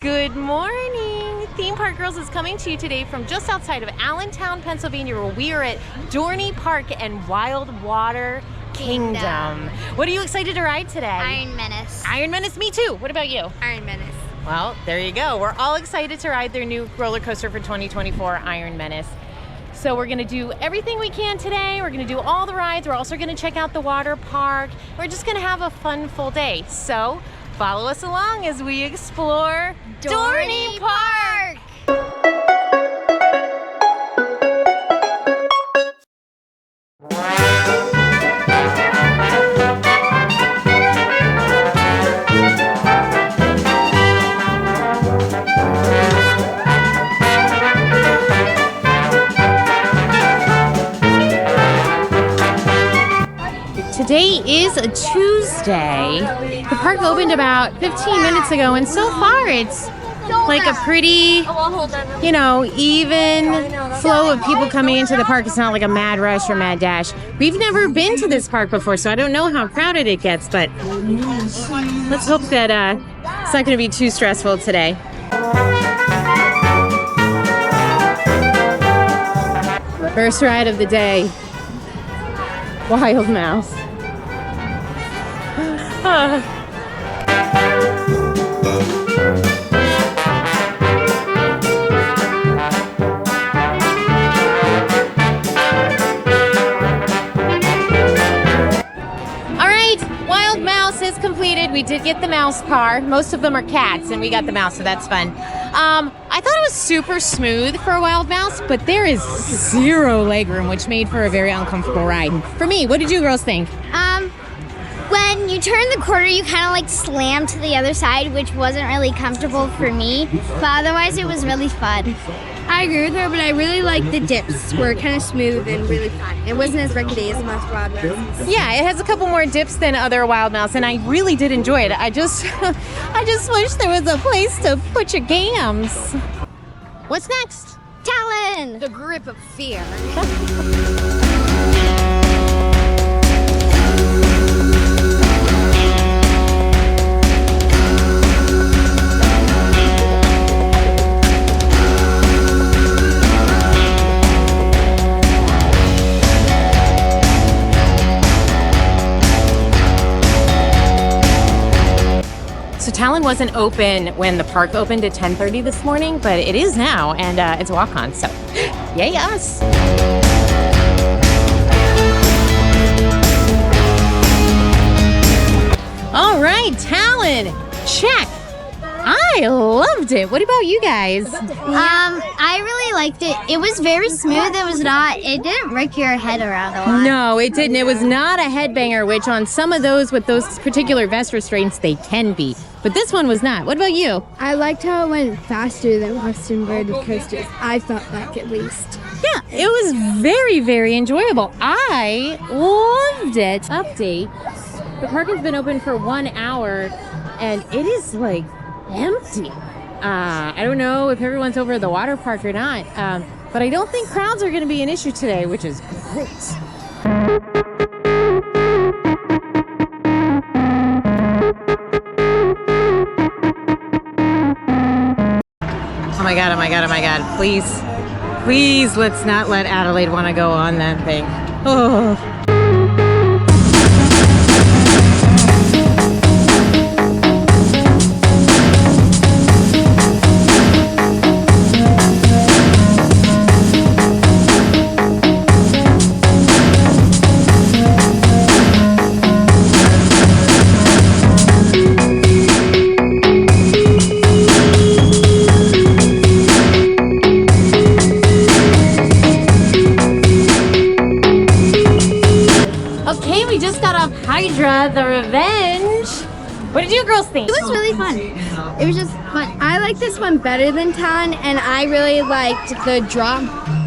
Good morning! Theme Park Girls is coming to you today from just outside of Allentown, Pennsylvania, where we are at Dorney Park and Wild Water Kingdom. What are you excited to ride today? Iron Menace. Iron Menace, me too. What about you? Iron Menace. Well, there you go. We're all excited to ride their new roller coaster for 2024, Iron Menace. So we're gonna do everything we can today. We're gonna do all the rides. We're also gonna check out the water park. We're just gonna have a fun, full day. So follow us along as we explore Dorney Park. Today is a Tuesday. The park opened about 15 minutes ago, and so far it's like a pretty, even flow of people coming into the park. It's not like a mad rush or mad dash. We've never been to this park before, so I don't know how crowded it gets, but let's hope that it's not going to be too stressful today. First ride of the day, Wild Mouse. Wild Mouse is completed. We did get the mouse car. Most of them are cats, and we got the mouse, so that's fun. I thought it was super smooth for a Wild Mouse, but there is zero legroom, which made for a very uncomfortable ride. For me, what did you girls think? When you turn the corner, you kind of like slam to the other side, which wasn't really comfortable for me, but otherwise it was really fun. I agree with her, but I really like the dips. Were kind of smooth and really fun. It wasn't as rickety as most Wild Mouse. Yeah, it has a couple more dips than other Wild Mouse, and I really did enjoy it. I just wish there was a place to put your gams. What's next? Talon! The grip of fear. So Talon wasn't open when the park opened at 10:30 this morning, but it is now, and it's a walk-on, so yay us! All right, Talon, check! I loved it. What about you guys? I really liked it. It was very smooth. It didn't rip your head around a lot. No, it didn't. It was not a headbanger, which on some of those with those particular vest restraints, they can be. But this one was not. What about you? I liked how it went faster than Western Inverted coasters. I felt like, at least. Yeah, it was very, very enjoyable. I loved it. Update. The park has been open for 1 hour, and it is like empty. I don't know if everyone's over at the water park or not, but I don't think crowds are going to be an issue today, which is great. Oh my god, oh my god, oh my god. Please let's not let Adelaide want to go on that thing. Oh. Hydra the Revenge. What did you girls think? It was really fun. It was just fun. I like this one better than Talon, and I really liked the drop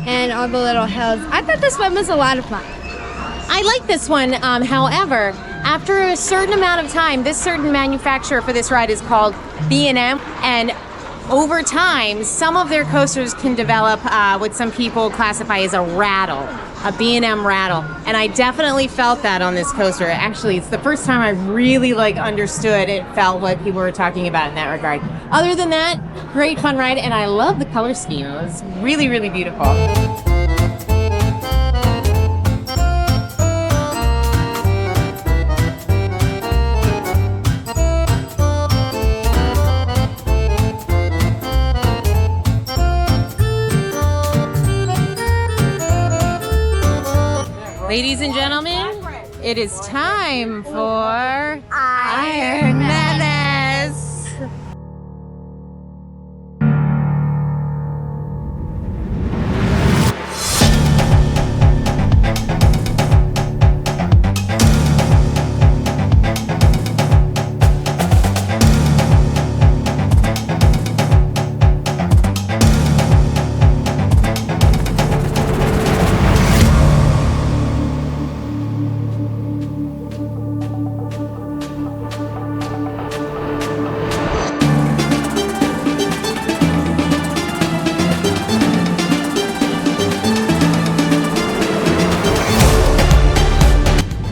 and all the little hills. I thought this one was a lot of fun. I like this one. However, after a certain amount of time, this certain manufacturer for this ride is called B&M, and over time, some of their coasters can develop what some people classify as a rattle. a B&M rattle. And I definitely felt that on this coaster. Actually, it's the first time I really like understood it felt what people were talking about in that regard. Other than that, great fun ride, and I love the color scheme. It was really, really beautiful. Ladies and gentlemen, it is time for Iron Menace.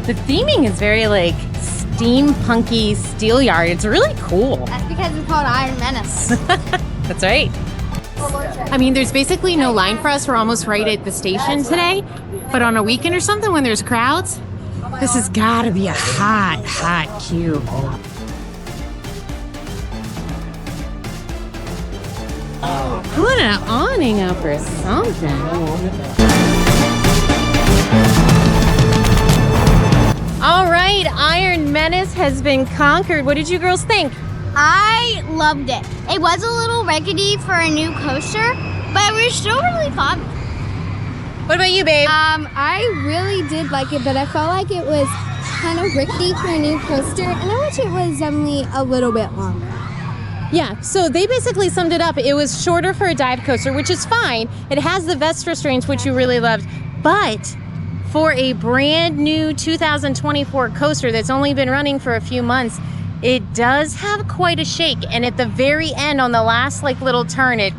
The theming is very like steampunky steel yard. It's really cool. That's because it's called Iron Menace. That's right. I mean, there's basically no line for us. We're almost right at the station today. But on a weekend or something when there's crowds, this has got to be a hot, hot queue. Put an awning up or something. All right, Iron Menace has been conquered. What did you girls think? I loved it. It was a little rickety for a new coaster, but it was still really fun. What about you, babe? I really did like it, but I felt like it was kind of rickety for a new coaster, and I wish it was only a little bit longer. Yeah, so they basically summed it up. It was shorter for a dive coaster, which is fine. It has the vest restraints, which you really loved, but for a brand new 2024 coaster that's only been running for a few months, it does have quite a shake. And at the very end, on the last like little turn, it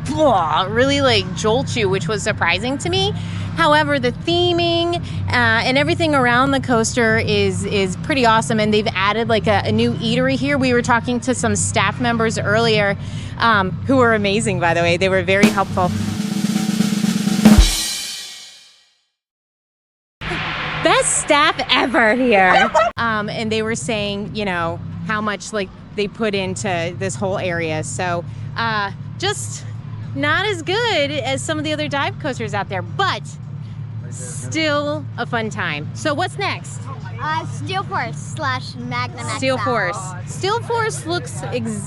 really like jolts you, which was surprising to me. However, the theming and everything around the coaster is pretty awesome. And they've added like a new eatery here. We were talking to some staff members earlier who were amazing, by the way. They were very helpful. Best staff ever here. And they were saying, you know, how much like they put into this whole area. So just not as good as some of the other dive coasters out there, but still a fun time. So what's next? Steel Force / Magnum XL. Steel Force. Steel Force looks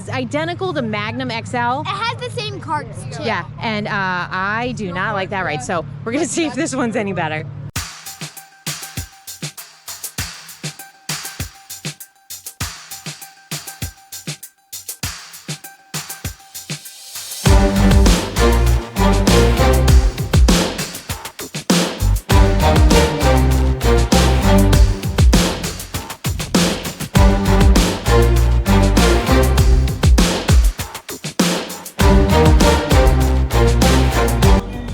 identical to Magnum XL. It has the same carts too. Yeah, and I do not like that ride. So we're gonna see if this one's any better.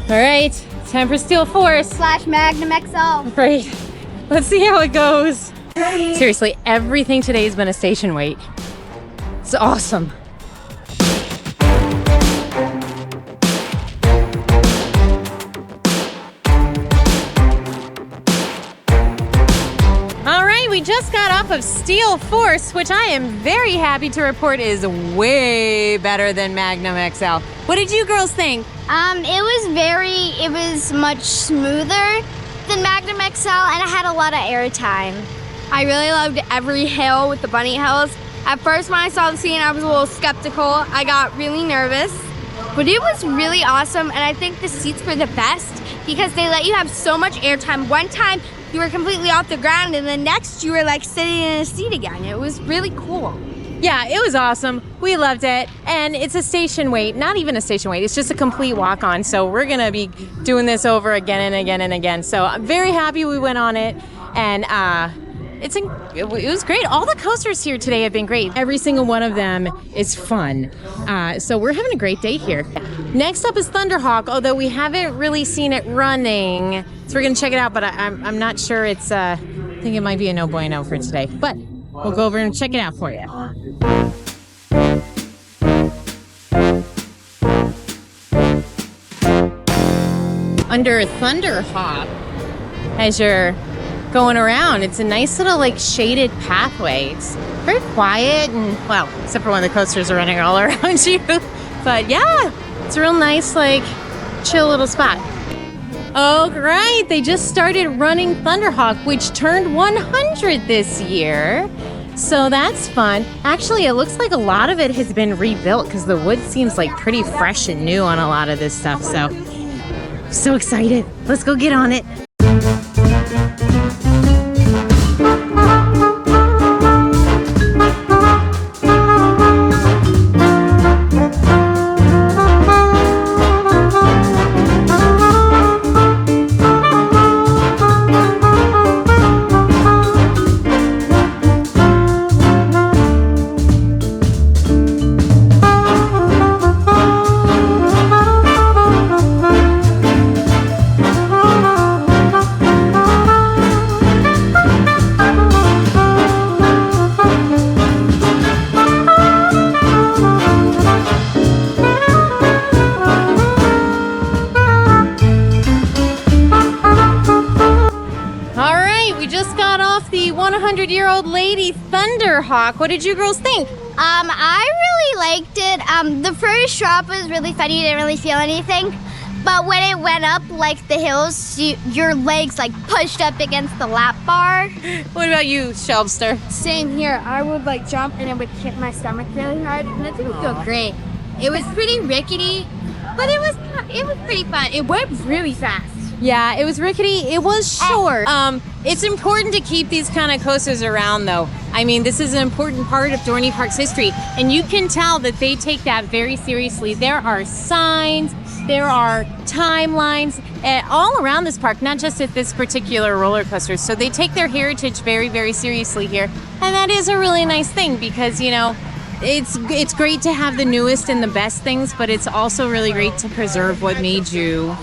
All right, time for Steel Force / Magnum XL. Right, let's see how it goes. Seriously, everything today has been a station wait. It's awesome. All right, we just got off of Steel Force, which I am very happy to report is way better than Magnum XL. What did you girls think? It was much smoother than Magnum XL, and it had a lot of airtime. I really loved every hill with the bunny hills. At first, when I saw the scene, I was a little skeptical. I got really nervous, but it was really awesome, and I think the seats were the best because they let you have so much airtime. One time, you were completely off the ground, and the next, you were like sitting in a seat again. It was really cool. Yeah, it was awesome. We loved it. And it's a station wait, not even a station wait, it's just a complete walk-on. So we're gonna be doing this over again and again and again. So I'm very happy we went on it. And it was great. All the coasters here today have been great. Every single one of them is fun. So we're having a great day here. Next up is Thunderhawk, although we haven't really seen it running. So we're gonna check it out, but I'm not sure it's, I think it might be a no bueno for today. But we'll go over and check it out for you. Under Thunderhawk, as you're going around, it's a nice little like shaded pathway. It's very quiet and, well, except for when the coasters are running all around you. But yeah, it's a real nice, like, chill little spot. Oh, great. They just started running Thunderhawk, which turned 100 this year. So that's fun. Actually, it looks like a lot of it has been rebuilt because the wood seems like pretty fresh and new on a lot of this stuff. So excited. Let's go get on it. The 100-year-old lady Thunderhawk. What did you girls think? I really liked it. The first drop was really funny. You didn't really feel anything. But when it went up like the hills, your legs like pushed up against the lap bar. What about you, Shelbster? Same here. I would like jump and it would hit my stomach really hard, and it didn't feel great. It was pretty rickety, but it was pretty fun. It went really fast. Yeah, it was rickety. It was short. It's important to keep these kind of coasters around, though. I mean, this is an important part of Dorney Park's history, and you can tell that they take that very seriously. There are signs, there are timelines all around this park, not just at this particular roller coaster. So they take their heritage very, very seriously here, and that is a really nice thing because, you know, it's great to have the newest and the best things, but it's also really great to preserve what made you,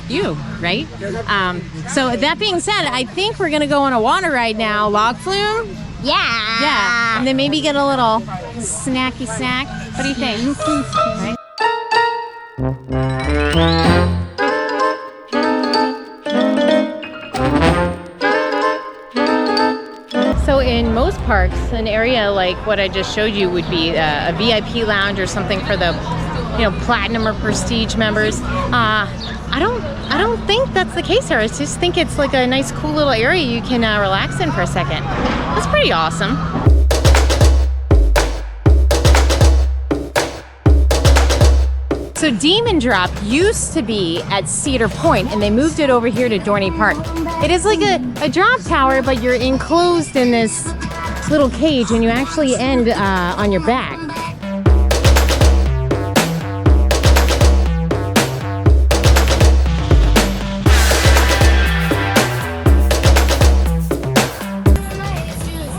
right? So that being said, I think we're gonna go on a water ride now. Log flume? Yeah. Yeah. And then maybe get a little snacky snack. What do you think? Right? So in most parks, an area like what I just showed you would be a VIP lounge or something for the, platinum or prestige members. I don't think that's the case here. I just think it's like a nice, cool little area you can relax in for a second. That's pretty awesome. So Demon Drop used to be at Cedar Point, and they moved it over here to Dorney Park. It is like a drop tower, but you're enclosed in this little cage, and you actually end on your back.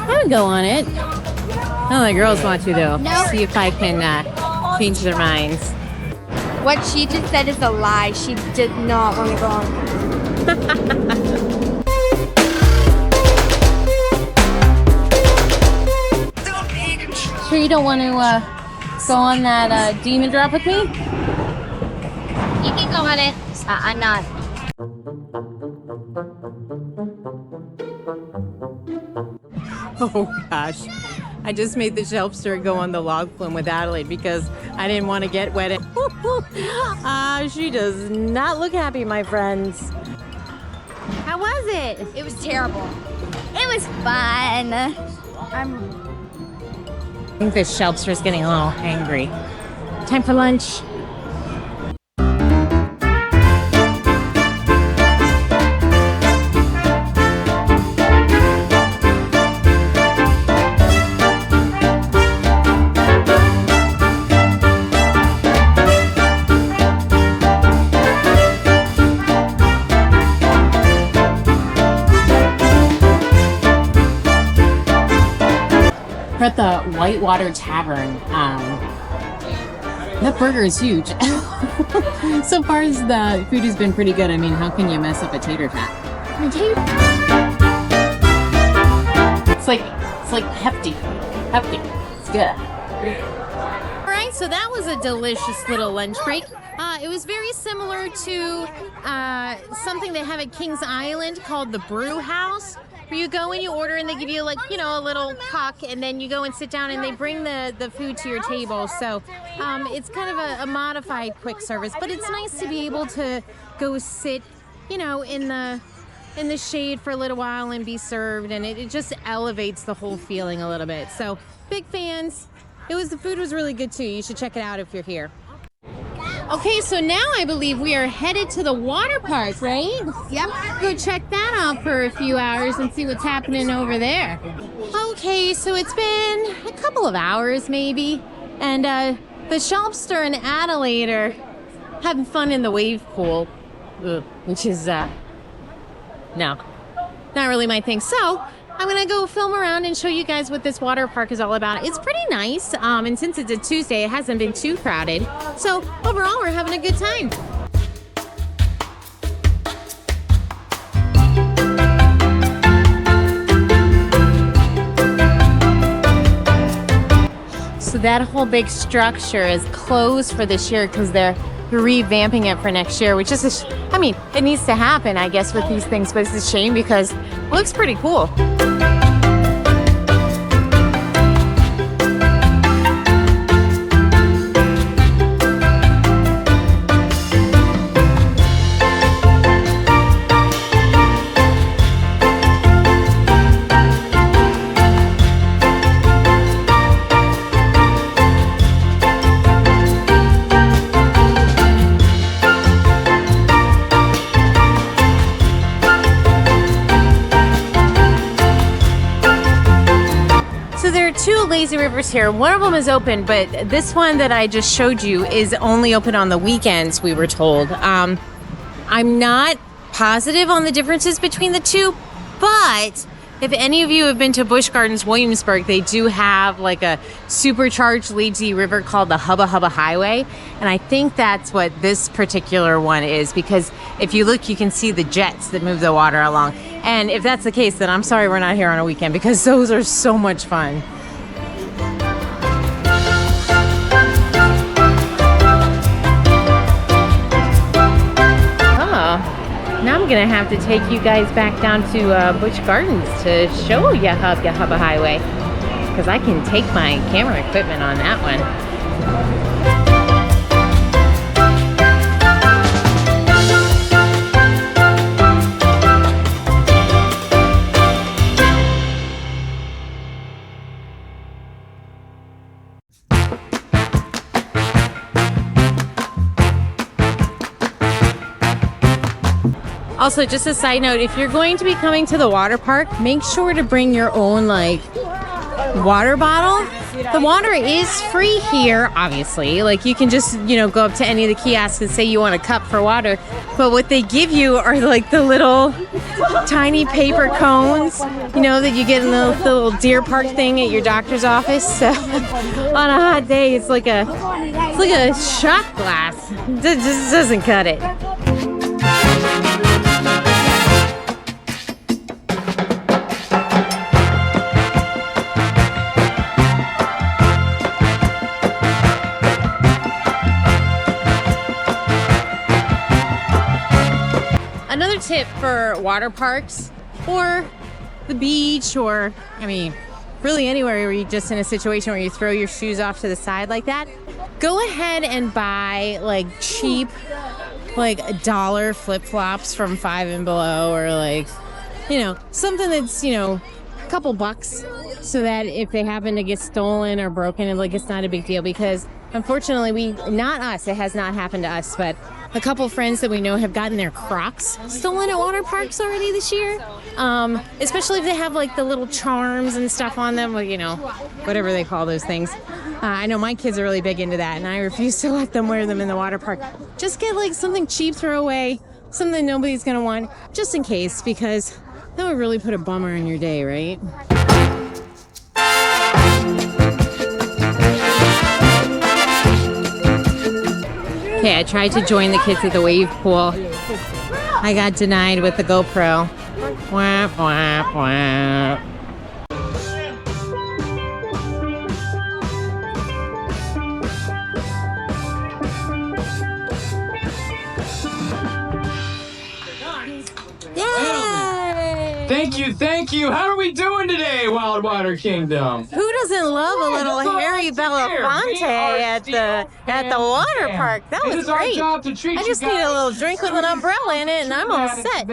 I would go on it. None of the girls want to, though. Nope. See if I can change their minds. What she just said is a lie. She did not want to go on. Sure you don't want to go on that Demon Drop with me? You can go on it. I'm not. Oh gosh, I just made the Shelbster go on the log flume with Adelaide because I didn't want to get wet. She does not look happy, my friends. How was it? It was terrible. It was fun. I think this Shelbster's getting a little hangry. Time for lunch. We're at the Whitewater Tavern. That burger is huge. So far as the food has been pretty good. I mean, how can you mess up a tater tot? It's like hefty. It's good. All right, so that was a delicious little lunch break. It was very similar to something they have at Kings Island called the Brew House, where you go and you order and they give you, like, you know, a little puck, and then you go and sit down and they bring the food to your table. So it's kind of a modified quick service, but it's nice to be able to go sit, you know, in the shade for a little while and be served, and it just elevates the whole feeling a little bit. So big fans. The food was really good too. You should check it out if you're here. Okay, so now I believe we are headed to the water park, right? Yep. Go check that out for a few hours and see what's happening over there. Okay, so it's been a couple of hours maybe, and the Shelpster and Adelaide are having fun in the wave pool, which is, no, not really my thing. So I'm gonna go film around and show you guys what this water park is all about. It's pretty nice, and since it's a Tuesday, it hasn't been too crowded. So overall, we're having a good time. So that whole big structure is closed for this year because they're revamping it for next year, which is, I mean, it needs to happen, I guess, with these things, but it's a shame because it looks pretty cool. Lazy Rivers here. One of them is open, but this one that I just showed you is only open on the weekends, we were told. I'm not positive on the differences between the two, but if any of you have been to Busch Gardens Williamsburg, they do have like a supercharged lazy river called the Hubba Hubba Highway, and I think that's what this particular one is, because if you look, you can see the jets that move the water along. And if that's the case, then I'm sorry we're not here on a weekend, because those are so much fun. Now I'm gonna have to take you guys back down to Busch Gardens to show ya Hubba Highway, because I can take my camera equipment on that one. Also, just a side note, if you're going to be coming to the water park, make sure to bring your own, like, water bottle. The water is free here, obviously. Like, you can just, you know, go up to any of the kiosks and say you want a cup for water. But what they give you are, like, the little tiny paper cones, you know, that you get in the little deer park thing at your doctor's office. So, on a hot day, it's like a shot glass. It just doesn't cut it. Another tip for water parks or the beach, or I mean really anywhere where you're just in a situation where you throw your shoes off to the side like that, go ahead and buy like cheap like $1 flip-flops from Five and Below, or like, you know, something that's, you know, a couple bucks, so that if they happen to get stolen or broken, like, it's not a big deal. Because unfortunately, it has not happened to us, but a couple friends that we know have gotten their Crocs stolen at water parks already this year. Especially if they have like the little charms and stuff on them, or, you know, whatever they call those things. I know my kids are really big into that, and I refuse to let them wear them in the water park. Just get like something cheap, throw away, something nobody's gonna want, just in case, because that would really put a bummer in your day, right? Okay, I tried to join the kids at the wave pool. I got denied with the GoPro. Wah, wah, wah. Thank you. How are we doing today, Wild Water Kingdom? Who doesn't love a little Harry Belafonte at the water park? That was great. I just need a little drink with an umbrella in it, and I'm all set.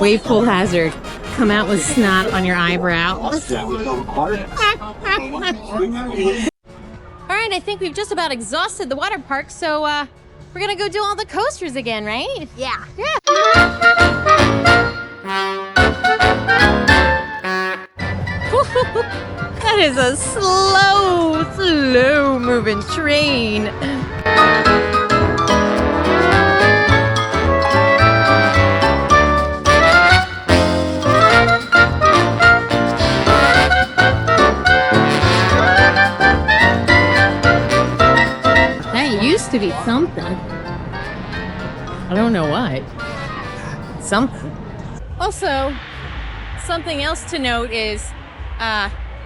Wave pool hazard. Come out with snot on your eyebrow. All right, I think we've just about exhausted the water park, so we're gonna go do all the coasters again, right? Yeah. That is a slow moving train. To be something. I don't know what. Something. Also, something else to note is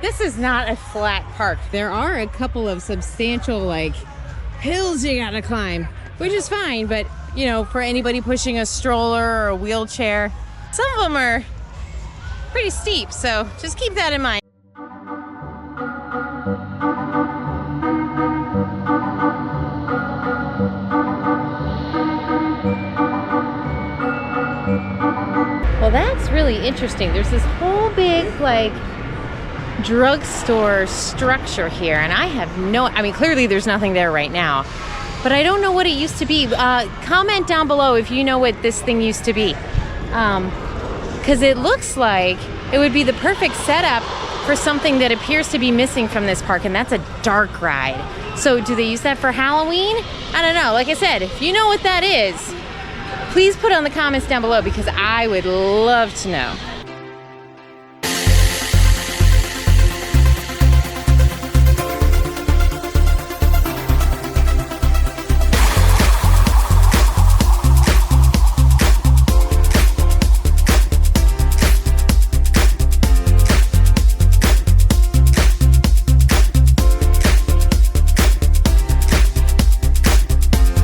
this is not a flat park. There are a couple of substantial hills you gotta climb, which is fine, but you know, for anybody pushing a stroller or a wheelchair, some of them are pretty steep, so just keep that in mind. Well, that's really interesting. There's this whole big, drugstore structure here, and I have clearly there's nothing there right now, but I don't know what it used to be. Comment down below if you know what this thing used to be. Because it looks like it would be the perfect setup for something that appears to be missing from this park, and that's a dark ride. So do they use that for Halloween? I don't know. Like I said, if you know what that is, please put on the comments down below because I would love to know.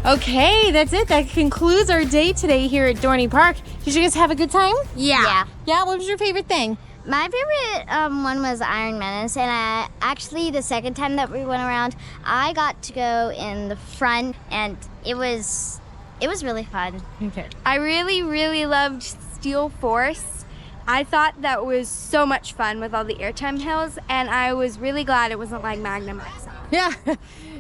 Okay, that's it. That concludes our day today here at Dorney Park. Did you guys have a good time? Yeah. Yeah, what was your favorite thing? My favorite one was Iron Menace, and actually the second time that we went around, I got to go in the front, and it was really fun. Okay. I really loved Steel Force. I thought that was so much fun with all the airtime hills, and I was really glad it wasn't like Magnum XL. Yeah.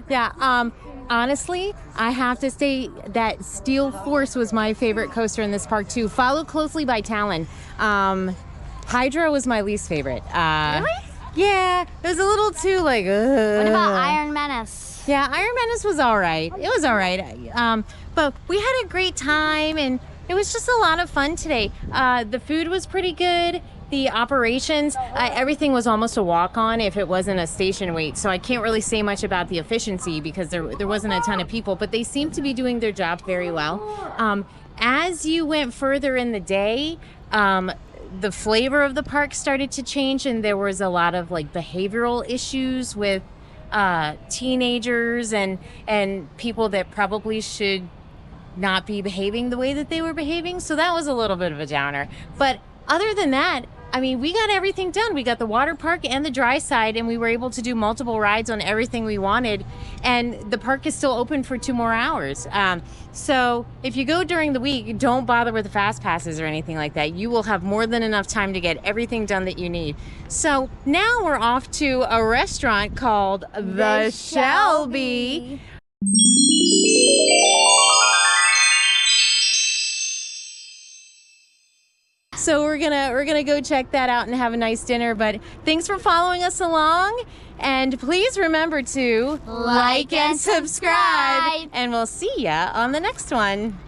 Yeah. Honestly, I have to say that Steel Force was my favorite coaster in this park too, followed closely by Talon. Hydra was my least favorite. Really? Yeah, it was a little too What about Iron Menace? Yeah, Iron Menace was all right. It was all right. But we had a great time, and it was just a lot of fun today. The food was pretty good. The operations, everything was almost a walk-on if it wasn't a station wait. So I can't really say much about the efficiency because there wasn't a ton of people, but they seemed to be doing their job very well. As you went further in the day, the flavor of the park started to change, and there was a lot of behavioral issues with teenagers and people that probably should not be behaving the way that they were behaving. So that was a little bit of a downer. But other than that, we got everything done. We got the water park and the dry side, and we were able to do multiple rides on everything we wanted. And the park is still open for 2 more hours. So if you go during the week, don't bother with the fast passes or anything like that. You will have more than enough time to get everything done that you need. So now we're off to a restaurant called The Shelby. So we're gonna go check that out and have a nice dinner. But thanks for following us along, and please remember to Like and subscribe. and we'll see ya on the next one.